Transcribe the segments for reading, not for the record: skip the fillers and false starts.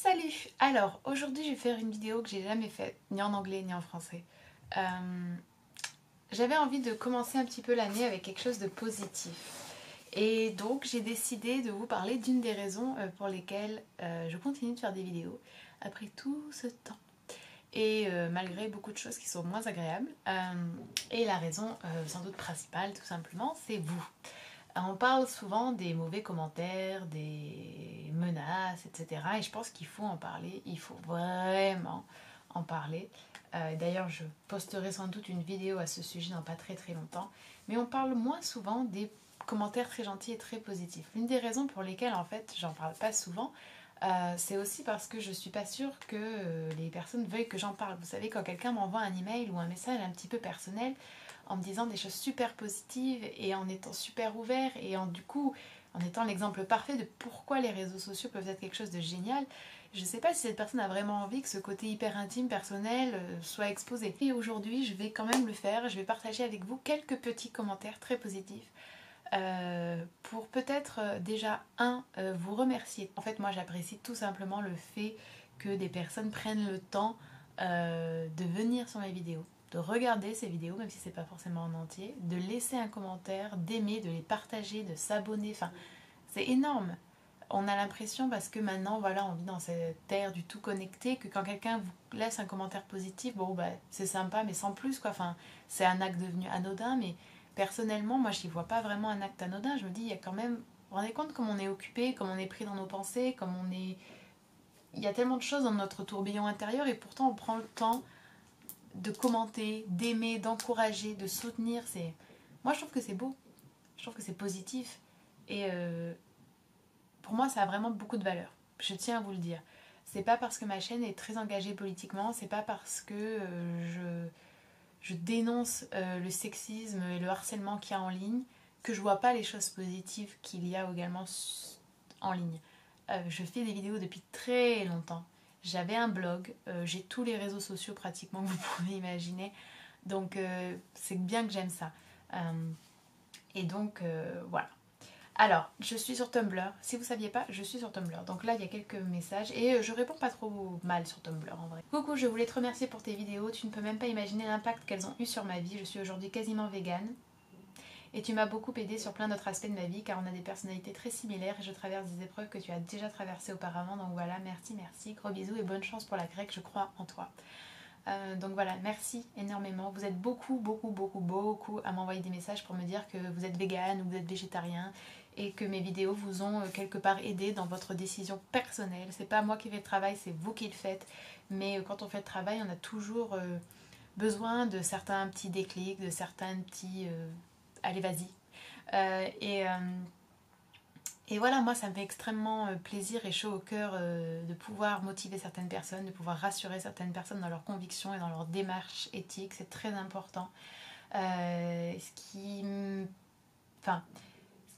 Salut! Alors, aujourd'hui je vais faire une vidéo que j'ai jamais faite, ni en anglais ni en français. J'avais envie de commencer un petit peu l'année avec quelque chose de positif. Et donc j'ai décidé de vous parler d'une des raisons pour lesquelles je continue de faire des vidéos après tout ce temps. Et malgré beaucoup de choses qui sont moins agréables. Et la raison sans doute principale tout simplement, c'est vous. On parle souvent des mauvais commentaires, des menaces, etc. Et je pense qu'il faut en parler, il faut vraiment en parler. D'ailleurs, je posterai sans doute une vidéo à ce sujet dans pas très très longtemps. Mais on parle moins souvent des commentaires très gentils et très positifs. L'une des raisons pour lesquelles en fait j'en parle pas souvent, c'est aussi parce que je suis pas sûre que les personnes veuillent que j'en parle. Vous savez, quand quelqu'un m'envoie un email ou un message un petit peu personnel, en me disant des choses super positives et en étant super ouvert et du coup en étant l'exemple parfait de pourquoi les réseaux sociaux peuvent être quelque chose de génial, je ne sais pas si cette personne a vraiment envie que ce côté hyper intime, personnel soit exposé. Et aujourd'hui, je vais quand même le faire, je vais partager avec vous quelques petits commentaires très positifs pour peut-être déjà vous remercier. En fait, moi j'apprécie tout simplement le fait que des personnes prennent le temps de venir sur mes vidéos, de regarder ces vidéos, même si c'est pas forcément en entier, de laisser un commentaire, d'aimer, de les partager, de s'abonner. Enfin, c'est énorme. On a l'impression, parce que maintenant, voilà, on vit dans cette ère du tout connecté, que quand quelqu'un vous laisse un commentaire positif, bon, bah, c'est sympa, mais sans plus, quoi. Enfin, c'est un acte devenu anodin, mais personnellement, moi, je n'y vois pas vraiment un acte anodin. Je me dis, il y a quand même. Vous vous rendez compte comme on est occupé, comme on est pris dans nos pensées, comme on est. Il y a tellement de choses dans notre tourbillon intérieur, et pourtant, on prend le temps de commenter, d'aimer, d'encourager, de soutenir. Moi, je trouve que c'est beau. Je trouve que c'est positif. Et pour moi, ça a vraiment beaucoup de valeur. Je tiens à vous le dire. C'est pas parce que ma chaîne est très engagée politiquement, c'est pas parce que je dénonce le sexisme et le harcèlement qu'il y a en ligne que je vois pas les choses positives qu'il y a également en ligne. Je fais des vidéos depuis très longtemps. J'avais un blog, j'ai tous les réseaux sociaux pratiquement que vous pouvez imaginer. Donc c'est bien que j'aime ça. Et donc voilà. Alors, je suis sur Tumblr. Si vous ne saviez pas, je suis sur Tumblr. Donc là, il y a quelques messages et je réponds pas trop mal sur Tumblr en vrai. Coucou, je voulais te remercier pour tes vidéos. Tu ne peux même pas imaginer l'impact qu'elles ont eu sur ma vie. Je suis aujourd'hui quasiment végane. Et tu m'as beaucoup aidé sur plein d'autres aspects de ma vie car on a des personnalités très similaires et je traverse des épreuves que tu as déjà traversées auparavant. Donc voilà, merci. Gros bisous et bonne chance pour la grecque, je crois en toi. Donc voilà, merci énormément. Vous êtes beaucoup à m'envoyer des messages pour me dire que vous êtes végane ou vous êtes végétarien et que mes vidéos vous ont quelque part aidé dans votre décision personnelle. C'est pas moi qui fais le travail, c'est vous qui le faites. Mais quand on fait le travail, on a toujours besoin de certains petits déclics, de certains petits allez vas-y. Et voilà, moi ça me fait extrêmement plaisir et chaud au cœur de pouvoir motiver certaines personnes, de pouvoir rassurer certaines personnes dans leurs convictions et dans leur démarche éthique, c'est très important. Enfin, ce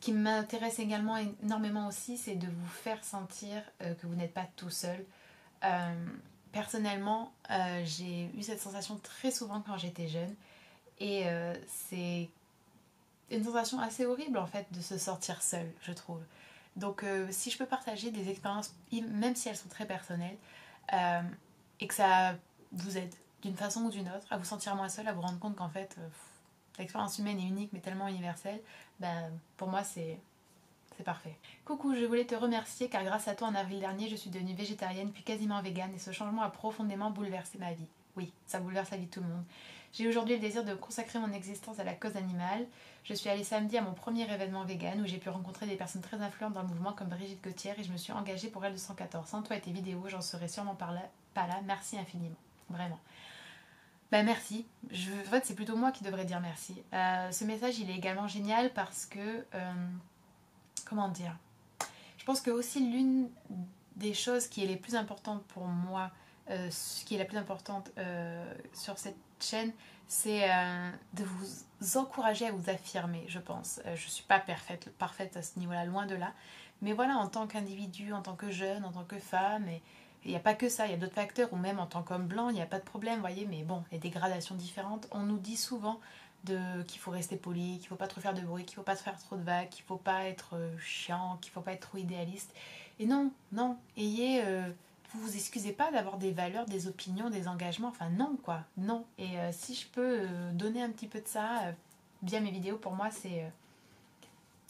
qui m'intéresse également énormément aussi, c'est de vous faire sentir que vous n'êtes pas tout seul. Personnellement, j'ai eu cette sensation très souvent quand j'étais jeune et c'est une sensation assez horrible en fait de se sentir seule, je trouve. Donc si je peux partager des expériences, même si elles sont très personnelles, et que ça vous aide d'une façon ou d'une autre à vous sentir moins seule, à vous rendre compte qu'en fait l'expérience humaine est unique mais tellement universelle, pour moi c'est parfait. Coucou, je voulais te remercier car grâce à toi en avril dernier je suis devenue végétarienne puis quasiment végane et ce changement a profondément bouleversé ma vie. Oui, ça bouleverse la vie de tout le monde. J'ai aujourd'hui le désir de consacrer mon existence à la cause animale. Je suis allée samedi à mon premier événement vegan où j'ai pu rencontrer des personnes très influentes dans le mouvement comme Brigitte Gauthier et je me suis engagée pour L214. Sans toi et tes vidéos, j'en serais sûrement pas là. Merci infiniment. Vraiment. Merci. En fait, c'est plutôt moi qui devrais dire merci. Ce message, il est également génial parce que... comment dire, je pense que aussi l'une des choses qui est les plus importantes pour moi, qui est la plus importante sur cette chaîne, c'est de vous encourager à vous affirmer, je pense. Je ne suis pas parfaite à ce niveau-là, loin de là. Mais voilà, en tant qu'individu, en tant que jeune, en tant que femme, et il n'y a pas que ça, il y a d'autres facteurs, ou même en tant qu'homme blanc, il n'y a pas de problème, vous voyez, mais bon, les dégradations différentes. On nous dit souvent qu'il faut rester poli, qu'il faut pas trop faire de bruit, qu'il faut pas se faire trop de vagues, qu'il faut pas être chiant, qu'il faut pas être trop idéaliste. Et non, ayez vous vous excusez pas d'avoir des valeurs, des opinions, des engagements, enfin non quoi, non. Et si je peux donner un petit peu de ça via mes vidéos, pour moi c'est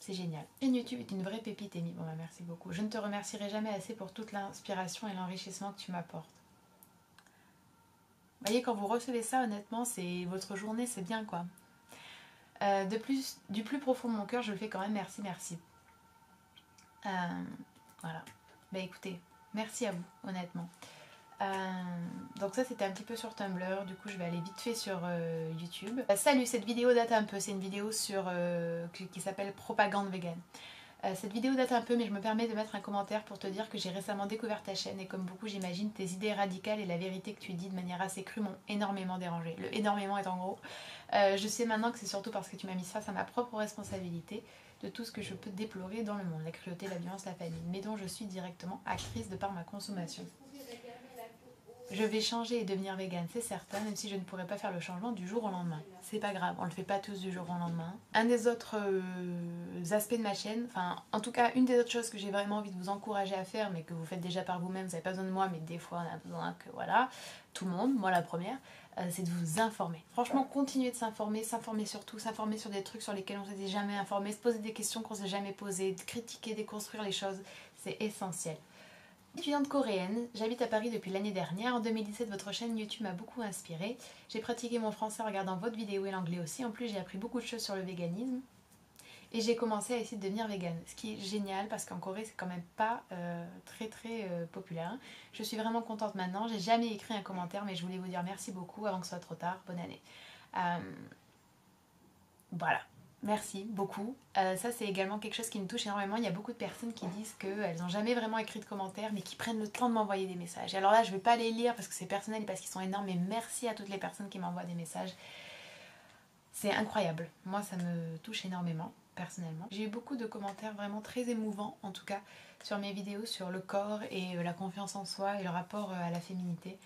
génial. Et YouTube est une vraie pépite, Amy. Bon bah merci beaucoup. Je ne te remercierai jamais assez pour toute l'inspiration et l'enrichissement que tu m'apportes. Vous voyez, quand vous recevez ça, honnêtement, c'est votre journée, c'est bien quoi. Du plus profond de mon cœur, je le fais quand même, merci, merci. Voilà. Bah écoutez, merci à vous, honnêtement. Donc ça c'était un petit peu sur Tumblr, du coup je vais aller vite fait sur YouTube. Salut, cette vidéo date un peu, c'est une vidéo qui s'appelle Propagande Vegan. Cette vidéo date un peu, mais je me permets de mettre un commentaire pour te dire que j'ai récemment découvert ta chaîne et comme beaucoup j'imagine, tes idées radicales et la vérité que tu dis de manière assez crue m'ont énormément dérangée. Le énormément est en gros. Je sais maintenant que c'est surtout parce que tu m'as mis face à ma propre responsabilité de tout ce que je peux déplorer dans le monde, la cruauté, la violence, la famine, mais dont je suis directement actrice de par ma consommation. Je vais changer et devenir végane, c'est certain, même si je ne pourrais pas faire le changement du jour au lendemain. C'est pas grave, on le fait pas tous du jour au lendemain. Un des autres aspects de ma chaîne, enfin en tout cas une des autres choses que j'ai vraiment envie de vous encourager à faire, mais que vous faites déjà par vous-même, vous n'avez pas besoin de moi, mais des fois on a besoin que voilà, tout le monde, moi la première, c'est de vous informer. Franchement, continuez de s'informer sur tout, s'informer sur des trucs sur lesquels on ne s'était jamais informé, se poser des questions qu'on ne s'est jamais posées, critiquer, déconstruire les choses, c'est essentiel. Étudiante coréenne, j'habite à Paris depuis l'année dernière. En 2017, votre chaîne YouTube m'a beaucoup inspirée. J'ai pratiqué mon français en regardant votre vidéo et l'anglais aussi. En plus, j'ai appris beaucoup de choses sur le véganisme. Et j'ai commencé à essayer de devenir végane. Ce qui est génial parce qu'en Corée, c'est quand même pas très populaire. Je suis vraiment contente maintenant. J'ai jamais écrit un commentaire, mais je voulais vous dire merci beaucoup avant que ce soit trop tard. Bonne année. Voilà. Merci beaucoup. Ça c'est également quelque chose qui me touche énormément. Il y a beaucoup de personnes qui disent qu'elles n'ont jamais vraiment écrit de commentaires mais qui prennent le temps de m'envoyer des messages. Et alors là je ne vais pas les lire parce que c'est personnel et parce qu'ils sont énormes, mais merci à toutes les personnes qui m'envoient des messages. C'est incroyable. Moi ça me touche énormément personnellement. J'ai eu beaucoup de commentaires vraiment très émouvants en tout cas sur mes vidéos sur le corps et la confiance en soi et le rapport à la féminité.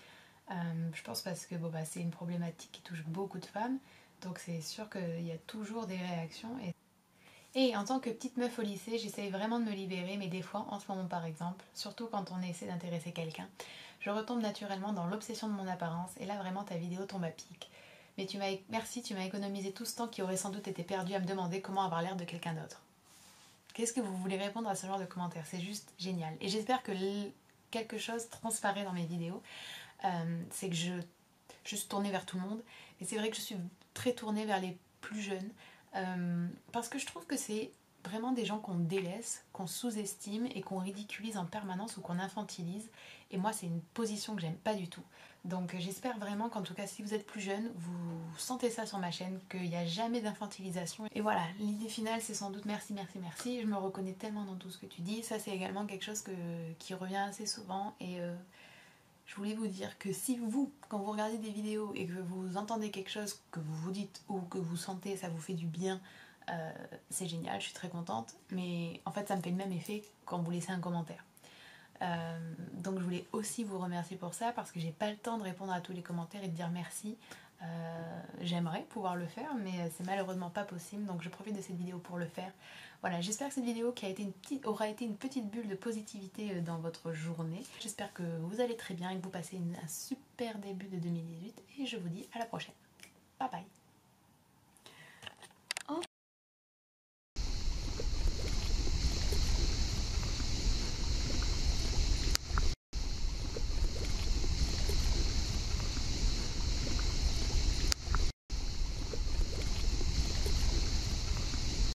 Je pense parce que c'est une problématique qui touche beaucoup de femmes. Donc c'est sûr qu'il y a toujours des réactions. Et en tant que petite meuf au lycée, j'essaye vraiment de me libérer, mais des fois, en ce moment par exemple, surtout quand on essaie d'intéresser quelqu'un, je retombe naturellement dans l'obsession de mon apparence, et là vraiment ta vidéo tombe à pic. Mais merci, tu m'as économisé tout ce temps qui aurait sans doute été perdu à me demander comment avoir l'air de quelqu'un d'autre. Qu'est-ce que vous voulez répondre à ce genre de commentaires? C'est juste génial. Et j'espère que quelque chose transparaît dans mes vidéos. C'est que je suis tournée vers tout le monde, et c'est vrai que je suis très tournée vers les plus jeunes, parce que je trouve que c'est vraiment des gens qu'on délaisse, qu'on sous-estime et qu'on ridiculise en permanence ou qu'on infantilise, et moi c'est une position que j'aime pas du tout. Donc j'espère vraiment qu'en tout cas si vous êtes plus jeune, vous sentez ça sur ma chaîne, qu'il n'y a jamais d'infantilisation. Et voilà, l'idée finale c'est sans doute merci, merci, merci, je me reconnais tellement dans tout ce que tu dis, ça c'est également quelque chose qui revient assez souvent, et je voulais vous dire que si vous, quand vous regardez des vidéos et que vous entendez quelque chose que vous vous dites ou que vous sentez, ça vous fait du bien, c'est génial, je suis très contente. Mais en fait, ça me fait le même effet quand vous laissez un commentaire. Donc je voulais aussi vous remercier pour ça parce que j'ai pas le temps de répondre à tous les commentaires et de dire merci. J'aimerais pouvoir le faire, mais c'est malheureusement pas possible, donc je profite de cette vidéo pour le faire. Voilà, j'espère que cette vidéo aura été une petite bulle de positivité dans votre journée. J'espère que vous allez très bien et que vous passez un super début de 2018 et je vous dis à la prochaine. Bye bye.